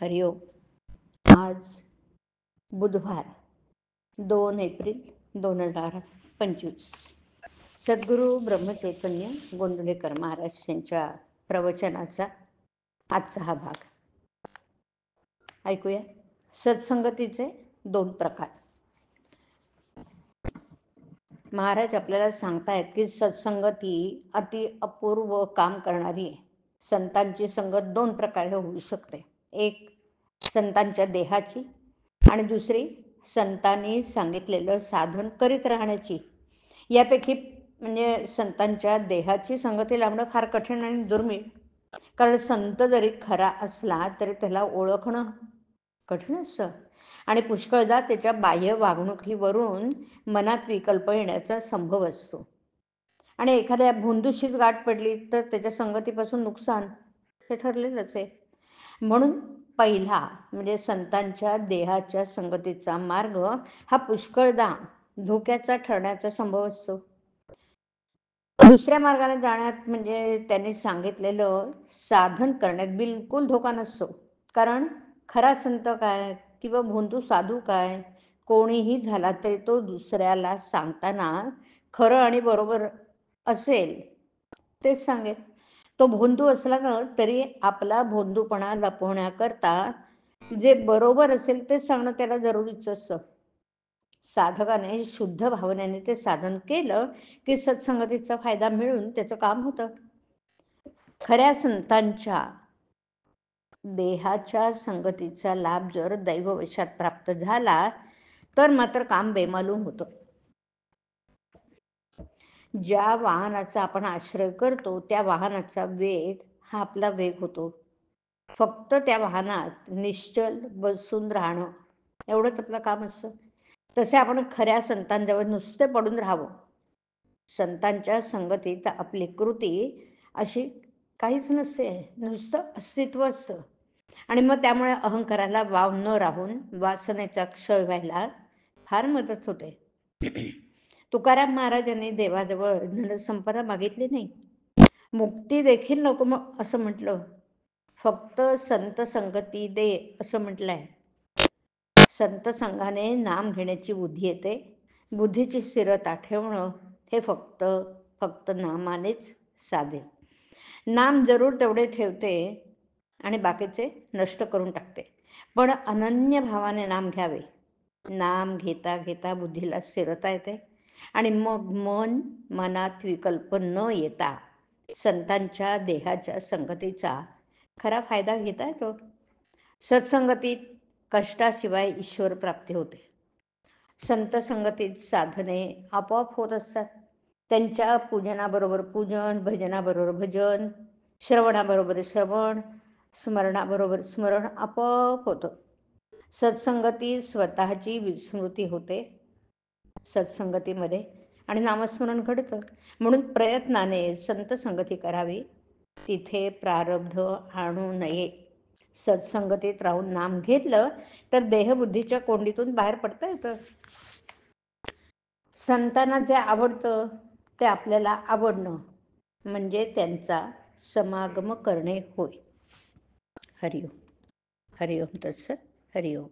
हरिओम. आज बुधवार 2 एप्रिल 2025. सद्गुरू ब्रह्मचैतन्य गोंदवलेकर महाराज यांच्या प्रवचनाचा आजचा हा भाग ऐकूया. सत्संगतीचे 2 प्रकार. महाराज आपल्याला सांगतायत की सत्संगती अति अपूर्व काम करणारी आहे. संतांची संगत 2 प्रकारे होऊ शकते. एक संतांच्या देहाची आणि दुसरी संतांनी सांगितलेलं साधन करीत राहण्याची. यापैकी म्हणजे संतांच्या देहाची संगती लाभणं फार कठीण आणि दुर्मिळ. कारण संत जरी खरा असला तरी त्याला ओळखणं कठीण असतं आणि पुष्कळदा त्याच्या बाह्य वागणुकीवरून मनात विकल्प येण्याचा संभव असतो. आणि एखाद्या भोंदूशीच गाठ पडली तर त्याच्या संगतीपासून नुकसान हे ठरलेलंच आहे. म्हणून पहिला म्हणजे संतांच्या देहाच्या संगतीचा मार्ग हा पुष्कळदा धोक्याचा ठरण्याचा संभव असतो. दुसऱ्या मार्गाने जाण्यात म्हणजे त्यांनी सांगितलेलं साधन करण्यात बिलकुल धोका नसतो. कारण खरा संत काय किंवा भोंदू साधू काय कोणीही झाला तरी तो दुसऱ्याला सांगताना खरं आणि बरोबर असेल तेच सांगेल. तो भोंदू असला ना तरी आपला भोंदूपणा लपवण्याकरता जे बरोबर असेल ते सांगणं त्याला जरुरीचं असतं. साधकाने शुद्ध भावनेने ते साधन केलं की सत्संगतीचा फायदा मिळून त्याचं काम होतं. खऱ्या संतांच्या देहाच्या संगतीचा लाभ जर दैववशात प्राप्त झाला तर मात्र काम बेमालूम होतं. ज्या वाहनाचा आपण आश्रय करतो त्या वाहनाचा वेग हा आपला वेग होतो. फक्त त्या वाहनात निश्चल बसून राहणं एवढंच आपलं काम असतं. तसे आपण खऱ्या संतांजवळ नुसते पडून राहावं. संतांच्या संगतीत आपली कृती अशी काहीच नसते, नुसतं अस्तित्व असतं. आणि मग त्यामुळे अहंकाराला वाव न राहून वासनेचा क्षय व्हायला फार मदत होते. तुकाराम महाराजांनी देवाजवळ धनसंपदा मागितली नाही, मुक्ती देखील नको असं म्हटलं, फक्त संत संगती दे असं म्हटलंय. संत संघाने नाम घेण्याची बुद्धी येते. बुद्धीची स्थिरता ठेवणं हे फक्त नामानेच साधेल. नाम जरूर तेवढे ठेवते आणि बाकीचे नष्ट करून टाकते. पण अनन्य भावाने नाम घ्यावे. नाम घेता घेता बुद्धीला स्थिरता येते आणि मग मनात विकल्प न येता संतांच्या देहाच्या संगतीचा खरा फायदा घेता येतो. सत्संगतीत कष्टाशिवाय ईश्वर प्राप्ती होते. संत संगतीत साधने आपोआप होत असतात. त्यांच्या पूजनाबरोबर पूजन, भजनाबरोबर भजन, श्रवणाबरोबर श्रवण, स्मरणाबरोबर स्मरण आपोआप होतं. सत्संगतीत स्वतःची विस्मृती होते सत्संगतीमध्ये आणि नामस्मरण घडतं. म्हणून प्रयत्नाने संत संगती करावी. तिथे प्रारब्ध आणू नये. सत्संगतीत राहून नाम घेतलं तर देहबुद्धीच्या कोंडीतून बाहेर पडता येतं. संतांना जे आवडतं ते आपल्याला आवडणं म्हणजे त्यांचा समागम करणे होय. हरिओम. हरिओम तत्सत. हरिओम.